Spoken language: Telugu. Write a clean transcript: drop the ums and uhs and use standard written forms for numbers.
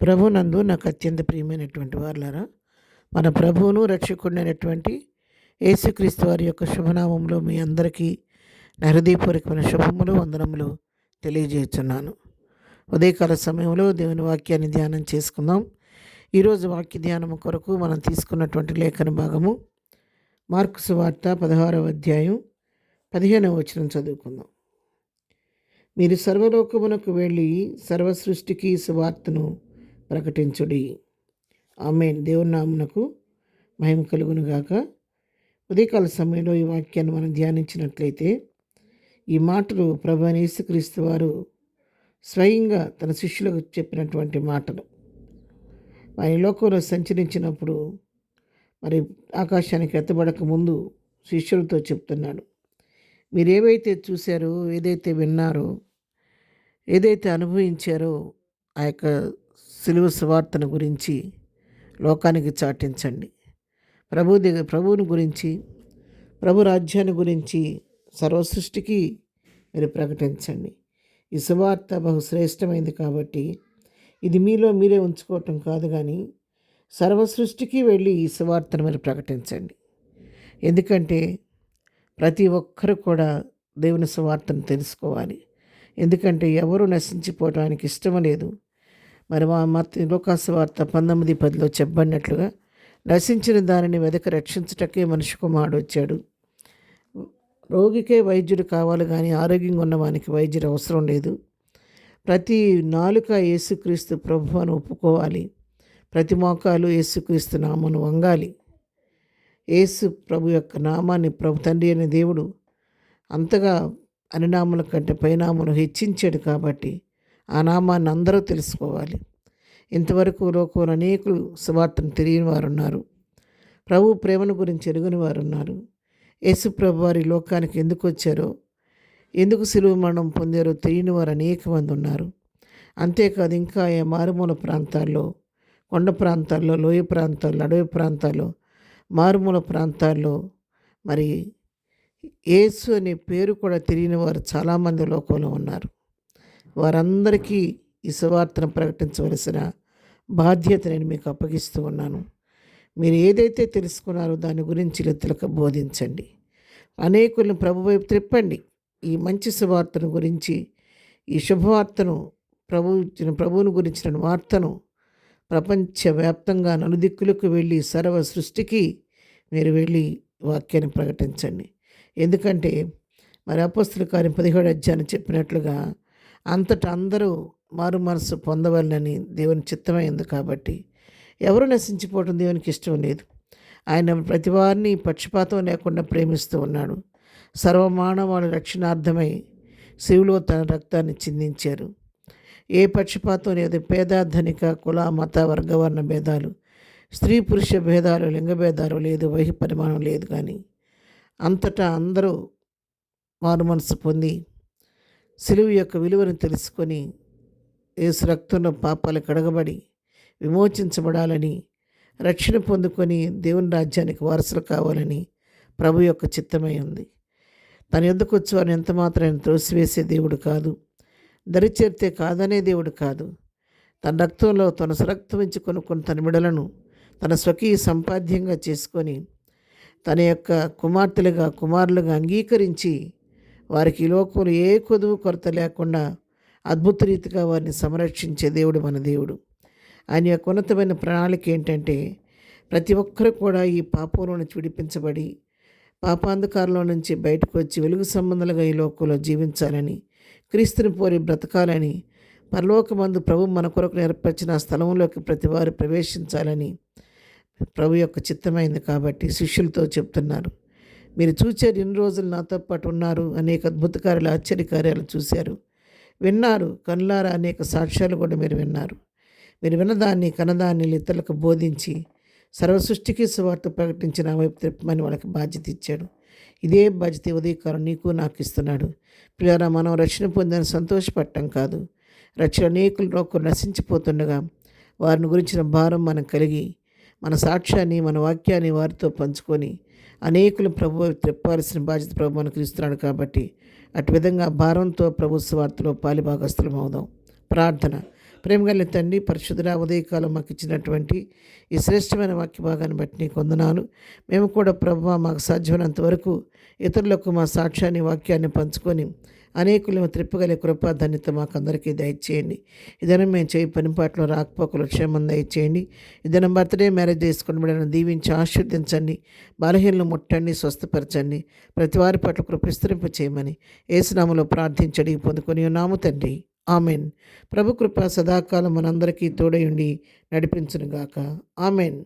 ప్రభునందు నాకు అత్యంత ప్రియమైనటువంటి వారులారా, మన ప్రభువును రక్షకుడైనటువంటి యేసుక్రీస్తు వారి యొక్క శుభనామంలో మీ అందరికీ నా హృదయపూర్వకమైన శుభములు, వందనములు తెలియజేస్తున్నాను. ఉదయకాల సమయంలో దేవుని వాక్యాన్ని ధ్యానం చేసుకుందాం. ఈరోజు వాక్య ధ్యానం కొరకు మనం తీసుకున్నటువంటి లేఖన భాగము మార్కు సువార్త 16వ అధ్యాయం 15వ వచనం చదువుకుందాం. మీరు సర్వలోకమునకు వెళ్ళి సర్వ సృష్టికి సువార్తను ప్రకటించుడి. ఆమేన్. దేవుని నామమునకు మహిమ కలుగును గాక. ఉదయకాల సమయంలో ఈ వాక్యాన్ని మనం ధ్యానించినట్లయితే ఈ మాటలు ప్రభువైన యేసుక్రీస్తు వారు స్వయంగా తన శిష్యులకు చెప్పినటువంటి మాటలు. వారి లోకంలో సంచరించినప్పుడు మరి ఆకాశానికి ఎత్తబడక ముందు శిష్యులతో చెప్తున్నాడు, మీరు ఏవైతే చూశారో, ఏదైతే విన్నారో, ఏదైతే అనుభవించారో ఆ యొక్క సిలువ సువార్తను గురించి లోకానికి చాటించండి. ప్రభువుని గురించి, ప్రభు రాజ్యాన్ని గురించి సర్వ సృష్టికి మీరు ప్రకటించండి. ఈ సువార్త బహుశ్రేష్టమైంది కాబట్టి ఇది మీలో మీరే ఉంచుకోవటం కాదు, కానీ సర్వ సృష్టికి వెళ్ళి ఈ సువార్తను మీరు ప్రకటించండి. ఎందుకంటే ప్రతి ఒక్కరు కూడా దేవుని సువార్తను తెలుసుకోవాలి. ఎందుకంటే ఎవరు నశించిపోవడానికి ఇష్టం లేదు. మరి మా లోకాసు వార్త 19:10 చెప్పబడినట్లుగా నశించిన దానిని వెదక రక్షించుటకే మనిషి కుమారుడు వచ్చాడు. రోగికే వైద్యుడు కావాలి, కానీ ఆరోగ్యంగా ఉన్నవానికి వైద్యుడు అవసరం లేదు. ప్రతి నాలుక యేసుక్రీస్తు ప్రభు అని ఒప్పుకోవాలి. ప్రతి మోకాలు యేసుక్రీస్తు నామను వంగాలి. యేసు ప్రభు యొక్క నామాన్ని ప్రభు తండ్రి అనే దేవుడు అంతగా అన్ని నామముల కంటే పైనామను హెచ్చించాడు కాబట్టి ఆ నామాన్ని అందరూ తెలుసుకోవాలి. ఇంతవరకు లోకంలో అనేకులు సువార్తను తెలియని వారు ఉన్నారు. ప్రభు ప్రేమను గురించి ఎరుగని వారు ఉన్నారు. యేసు ప్రభు వారి లోకానికి ఎందుకు వచ్చారో, ఎందుకు సిలువ మరణం పొందారో తెలియని వారు అనేక మంది ఉన్నారు. అంతేకాదు, ఇంకా మారుమూల ప్రాంతాల్లో, కొండ ప్రాంతాల్లో, లోయ ప్రాంతాల్లో, అడవి ప్రాంతాల్లో, మారుమూల ప్రాంతాల్లో మరి యేసు అనే పేరు కూడా తెలియని వారు చాలామంది లోకంలో ఉన్నారు. వారందరికీ ఈ సువార్తను ప్రకటించవలసిన బాధ్యత నేను మీకు అప్పగిస్తూ ఉన్నాను. మీరు ఏదైతే తెలుసుకున్నారో దాని గురించి ఇతరులకు బోధించండి. అనేకులను ప్రభు వైపు త్రిప్పండి. ఈ మంచి సువార్తను గురించి, ఈ శుభవార్తను, ప్రభువుని గురించిన వార్తను ప్రపంచవ్యాప్తంగా నలుదిక్కులకు వెళ్ళి సర్వ సృష్టికి మీరు వెళ్ళి వాక్యాన్ని ప్రకటించండి. ఎందుకంటే మరి అపోస్తలుల కార్యం 17వ అధ్యాయం చెప్పినట్లుగా అంతటా అందరూ మారు మనసు పొందవాలని దేవుని చిత్తమైంది. కాబట్టి ఎవరు నశించిపోవటం దేవునికి ఇష్టం లేదు. ఆయన ప్రతి వారిని పక్షపాతం లేకుండా ప్రేమిస్తూ ఉన్నాడు. సర్వమానవాళి రక్షణార్థమై శివులో తన రక్తాన్ని చిందించారు. ఏ పక్షపాతం లేదు. పేద ధనిక, కుల మత వర్గవర్ణ భేదాలు, స్త్రీ పురుష భేదాలు, లింగ భేదాలు లేదు, వయసు పరిమాణం లేదు. కానీ అంతటా అందరూ మారు మనసు పొంది సిలువ యొక్క విలువను తెలుసుకొని యేసు రక్తంలో పాపాలు కడగబడి విమోచించబడాలని, రక్షణ పొందుకొని దేవుని రాజ్యానికి వారసులు కావాలని ప్రభు యొక్క చిత్తమై ఉంది. తన యొద్దకు వచ్చి వారిని ఎంత మాత్రం త్రోసివేసే దేవుడు కాదు, దరిచేరితే కాదనే దేవుడు కాదు. తన రక్తంలో తన స్వరక్తం ఇచ్చి కొనుక్కొని తన బిడలను తన స్వకీయ సంపాద్యంగా చేసుకొని తన యొక్క కుమార్తెలుగా, కుమారులుగా అంగీకరించి వారికి ఈ లోకంలో ఏ కొదువు కొరత లేకుండా అద్భుత రీతిగా వారిని సంరక్షించే దేవుడు మన దేవుడు. ఆయన యొక్క ఉన్నతమైన ప్రణాళిక ఏంటంటే ప్రతి ఒక్కరు కూడా ఈ పాపంలో నుంచి విడిపించబడి పాపాంధకారంలో నుంచి బయటకు వచ్చి వెలుగు సంబంధాలుగా ఈ లోకంలో జీవించాలని, క్రీస్తుని పోలి బ్రతకాలని, పరలోకమందు ప్రభు మన కొరకు ఏర్పరిచిన స్థలంలోకి ప్రతి వారు ప్రవేశించాలని ప్రభు యొక్క చిత్తమైంది. కాబట్టి శిష్యులతో చెప్తున్నారు, మీరు చూచారు, ఇన్ని రోజులు నాతో పాటు ఉన్నారు, అనేక అద్భుత కార్యాలు, ఆశ్చర్యకార్యాలు చూశారు, విన్నారు, కనులారా అనేక సాక్ష్యాలు కూడా మీరు విన్నారు. మీరు విన్నదాన్ని, కనదాన్ని ఇతరులకు బోధించి సర్వ సృష్టికి సువార్త ప్రకటించిన వైపు తిప్పమని వాళ్ళకి బాధ్యత ఇచ్చాడు. ఇదే బాధ్యత ఉదయకాలం నీకు నాకు ఇస్తున్నాడు. ప్రియారా, మనం రక్షణ పొందని సంతోషపడటం కాదు, రక్షణ అనేకులు లోకం నశించిపోతుండగా వారిని గురించిన భారం మనం కలిగి మన సాక్ష్యాన్ని, మన వాక్యాన్ని వారితో పంచుకొని అనేకులు ప్రభు తిప్పాల్సిన బాధ్యత ప్రభు మనకు ఇస్తున్నాడు. కాబట్టి అటు విధంగా భారంతో ప్రభు సువార్తలో పాలిభాగస్థులం అవుదాం. ప్రార్థన. ప్రేమగల తండ్రి, పరిశుద్ధుడా, ఉదయకాలం మాకు ఇచ్చినటువంటి ఈ శ్రేష్టమైన వాక్య భాగాన్ని బట్టి నీకు వందనాలు. మేము కూడా ప్రభువా మాకు సాధ్యమైనంత వరకు ఇతరులకు మా సాక్ష్యాన్ని, వాక్యాన్ని పంచుకొని అనేకులను త్రిప్పగలిగే కృపా ధన్యత మాకు అందరికీ దయచేయండి. ఇదనం మేము చేయి పనిపాట్లో రాకపోకలు క్షేమం దయచేయండి. ఇదనం బర్త్డే మ్యారేజ్ చేసుకుని బిడ్డలను దీవించి ఆశీర్వదించండి. బలహీనలు ముట్టండి, స్వస్థపరచండి. ప్రతి వారి పట్ల కృపిస్తరింప చేయమని యేసునామములో ప్రార్థించడి పొందుకొని ఉన్నాము తండ్రి. ఆమెన్. ప్రభు కృప సదాకాలం మనందరికీ తోడయుండి నడిపించునుగాక. ఆమెన్.